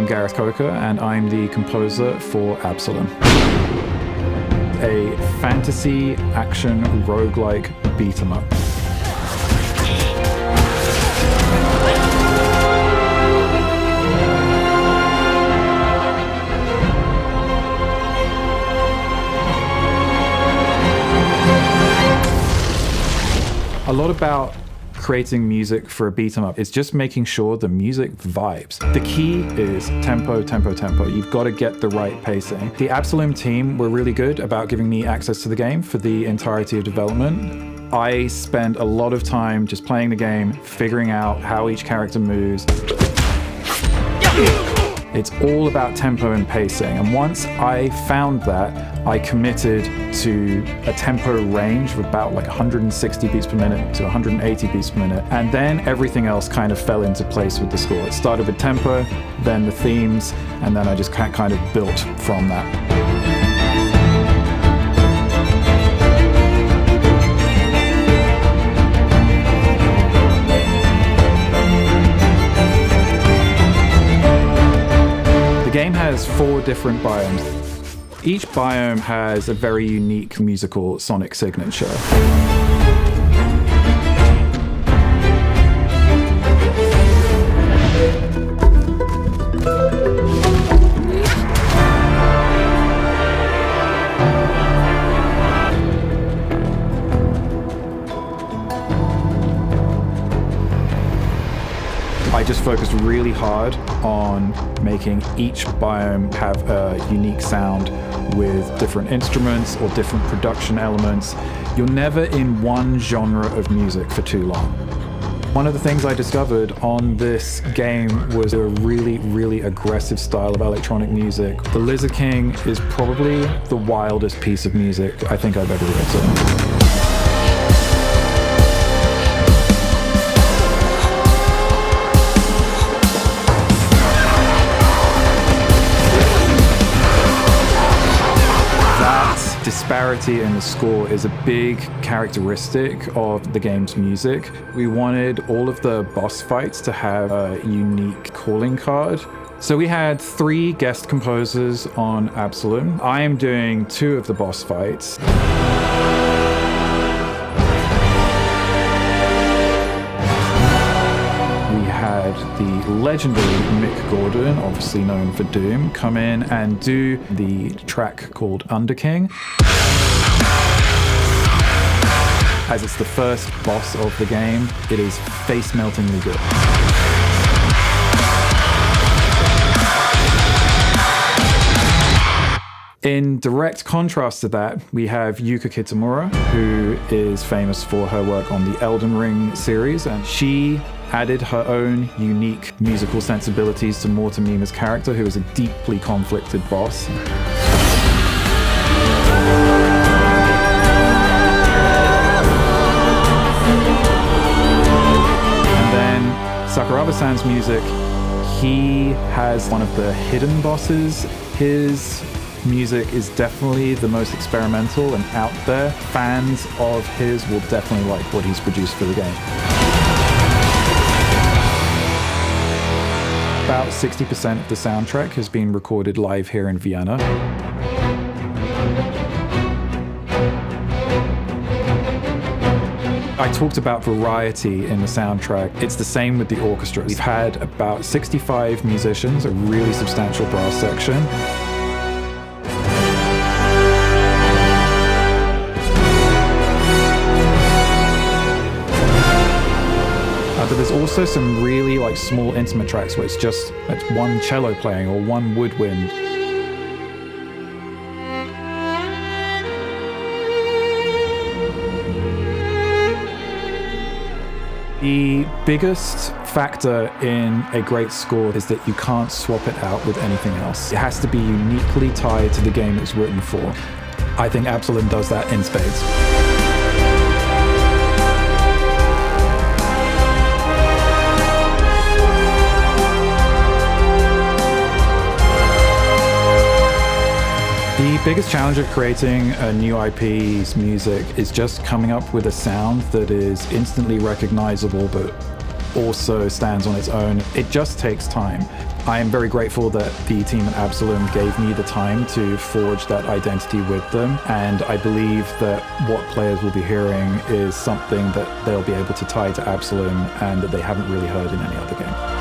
I'm Gareth Coker, and I'm the composer for Absolom, a fantasy action roguelike beat 'em up. A lot about creating music for a beat 'em up is just making sure the music vibes. The key is tempo, tempo, tempo. You've got to get the right pacing. The Absolom team were really good about giving me access to the game for the entirety of development. I spend a lot of time just playing the game, figuring out how each character moves. It's all about tempo and pacing, and once I found that, I committed to a tempo range of about like 160 beats per minute to 180 beats per minute, and then everything else kind of fell into place with the score. It started with tempo, then the themes, and then I just kind of built from that. The game has 4 different biomes. Each biome has a very unique musical sonic signature. I just focused really hard on making each biome have a unique sound with different instruments or different production elements. You're never in one genre of music for too long. One of the things I discovered on this game was a really, really aggressive style of electronic music. The Lizard King is probably the wildest piece of music I think I've ever written. Disparity in the score is a big characteristic of the game's music. We wanted all of the boss fights to have a unique calling card. So we had 3 guest composers on Absolom. I am doing 2 of the boss fights. The legendary Mick Gordon, obviously known for Doom, come in and do the track called Underking. As it's the first boss of the game, it is face-meltingly good. In direct contrast to that, we have Yuka Kitamura, who is famous for her work on the Elden Ring series, and she added her own unique musical sensibilities to Mortamima's character, who is a deeply conflicted boss. And then Sakuraba-san's music, he has one of the hidden bosses. His music is definitely the most experimental and out there. Fans of his will definitely like what he's produced for the game. About 60% of the soundtrack has been recorded live here in Vienna. I talked about variety in the soundtrack. It's the same with the orchestra. We've had about 65 musicians, a really substantial brass section. But there's also some really small intimate tracks where it's one cello playing or one woodwind. The biggest factor in a great score is that you can't swap it out with anything else. It has to be uniquely tied to the game it's written for. I think Absolom does that in spades. The biggest challenge of creating a new IP's music is just coming up with a sound that is instantly recognizable but also stands on its own. It just takes time. I am very grateful that the team at Absolom gave me the time to forge that identity with them, and I believe that what players will be hearing is something that they'll be able to tie to Absolom and that they haven't really heard in any other game.